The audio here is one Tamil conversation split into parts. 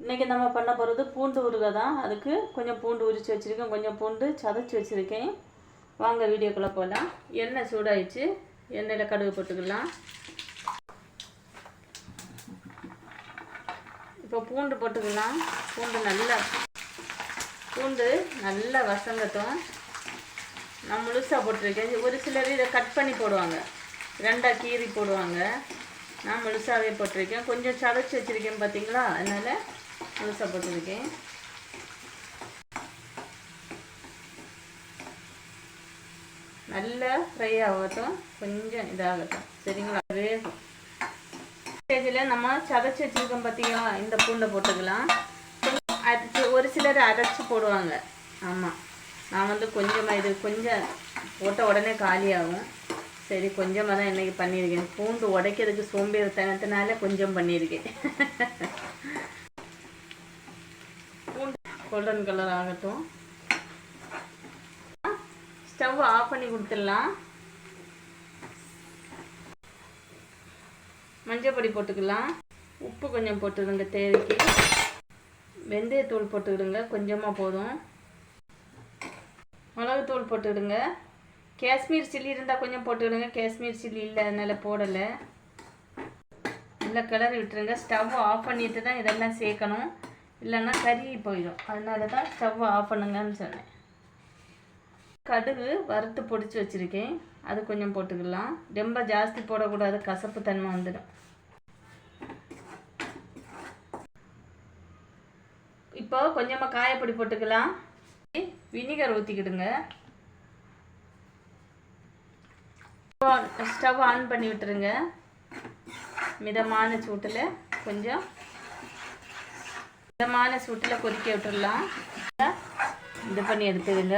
இன்றைக்கி நம்ம பண்ண போகிறது பூண்டு ஊறுகாய் தான். அதுக்கு கொஞ்சம் பூண்டு உரித்து வச்சுருக்கேன், கொஞ்சம் பூண்டு சதைச்சி வச்சுருக்கேன். வாங்க வீடியோக்குள்ளே போகலாம். எண்ணெய் சூடாயிடுச்சு, எண்ணெயில் கடுகு போட்டுக்கலாம். இப்போ பூண்டு போட்டுக்கலாம். பூண்டு நல்லா வசங்கட்டும். நான் முழுசாக போட்டிருக்கேன். ஒரு சிலர் இதை கட் பண்ணி போடுவாங்க, ரெண்டாக கீறி போடுவாங்க. நான் முழுசாகவே போட்டிருக்கேன். கொஞ்சம் சதைச்சி வச்சுருக்கேன் பார்த்தீங்களா, அதனால் முழுசாக போட்டிருக்கேன். நல்லா ஃப்ரை ஆகட்டும், கொஞ்சம் இதாகட்டும், சரிங்களா? வேகும் ஸ்டேஜில் நம்ம சதைச்சி வச்சுருக்கோம் பார்த்தீங்களா, இந்த பூண்டை போட்டுக்கலாம். அரைச்சி, ஒரு சிலர் அரைச்சி போடுவாங்க. ஆமாம், நான் வந்து கொஞ்சமாக இது கொஞ்சம் போட்ட உடனே காலியாகும். சரி, கொஞ்சமாக தான் இன்றைக்கி பண்ணியிருக்கேன். பூண்டு உடைக்கிறதுக்கு சோம்பேறித்தனத்தினால கொஞ்சம் பண்ணியிருக்கேன். பூண்டு கோல்டன் கலர் ஆகட்டும். ஸ்டவ் ஆஃப் பண்ணி கொடுத்துடலாம். மஞ்சள் பொடி போட்டுக்கலாம். உப்பு கொஞ்சம் போட்டுடுங்க தேவைக்கு. வெந்தயத்தூள் போட்டுக்கிடுங்க, கொஞ்சமாக போதும். மிளகுத்தூள் போட்டுக்கிடுங்க. காஷ்மீர் சில்லி இருந்தால் கொஞ்சம் போட்டுக்கிடுங்க. காஷ்மீர் சில்லி இல்லை, அதனால் போடலை. நல்லா கிளறி விட்டுருங்க. ஸ்டவ் ஆஃப் பண்ணிட்டு தான் இதெல்லாம் சேர்க்கணும், இல்லைன்னா கறி போயிடும். அதனால தான் ஸ்டவ் ஆஃப் பண்ணுங்கன்னு சொன்னேன். கடுகு வறுத்து பொடிச்சு வச்சுருக்கேன், அது கொஞ்சம் போட்டுக்கலாம். ரொம்ப ஜாஸ்தி போடக்கூடாது, கசப்பு தன்மை வந்துடும். இப்போ கொஞ்சமாக காயப்பொடி போட்டுக்கலாம். வினிகர் ஊற்றிக்கிடுங்க. ஸ்டவ் ஆன் பண்ணி விட்டுருங்க. மிதமான சூட்டில் கொதிக்க விட்டுடலாம். இது பண்ணி எடுத்துடுங்க.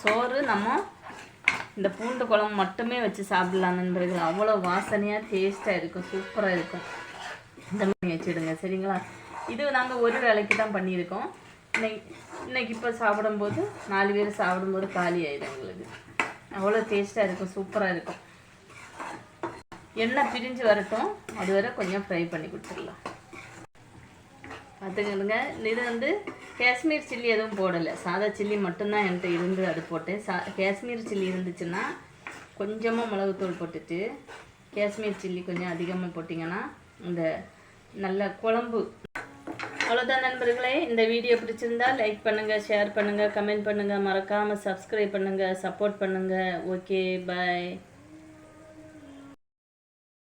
சோறு நம்ம இந்த பூண்டு குழம்பு மட்டுமே வச்சு சாப்பிடலாம் நண்பர்கள். அவ்வளோ வாசனையாக டேஸ்ட்டாக இருக்கும், சூப்பராக இருக்கும். இந்த மாதிரி வச்சுடுங்க, சரிங்களா? இது நாங்கள் ஒரு வேளைக்கு தான் பண்ணியிருக்கோம். இன்னைக்கு இப்போ சாப்பிடும்போது 4 பேர் சாப்பிடும்போது காலி ஆகிடும் எங்களுக்கு. அவ்வளோ டேஸ்ட்டாக இருக்கும், சூப்பராக இருக்கும். எண்ணெய் பிரிஞ்சு வரட்டும், அது வரை கொஞ்சம் ஃப்ரை பண்ணி கொடுத்துடலாம். பார்த்துக்கிடுங்க. இது வந்து காஷ்மீர் சில்லி எதுவும் போடலை, சாதா சில்லி மட்டும்தான் என்கிட்ட இருந்து அது போட்டேன். காஷ்மீர் சில்லி இருந்துச்சுன்னா கொஞ்சமாக மிளகுத்தூள் போட்டுட்டு, காஷ்மீர் சில்லி கொஞ்சம் அதிகமாக போட்டிங்கன்னா இந்த நல்ல குழம்பு. அவ்வளோதான் நண்பர்களே. இந்த வீடியோ பிடிச்சிருந்தா லைக் பண்ணுங்கள், ஷேர் பண்ணுங்கள், கமெண்ட் பண்ணுங்கள், மறக்காமல் சப்ஸ்கிரைப் பண்ணுங்கள், சப்போர்ட் பண்ணுங்கள். ஓகே, பாய்.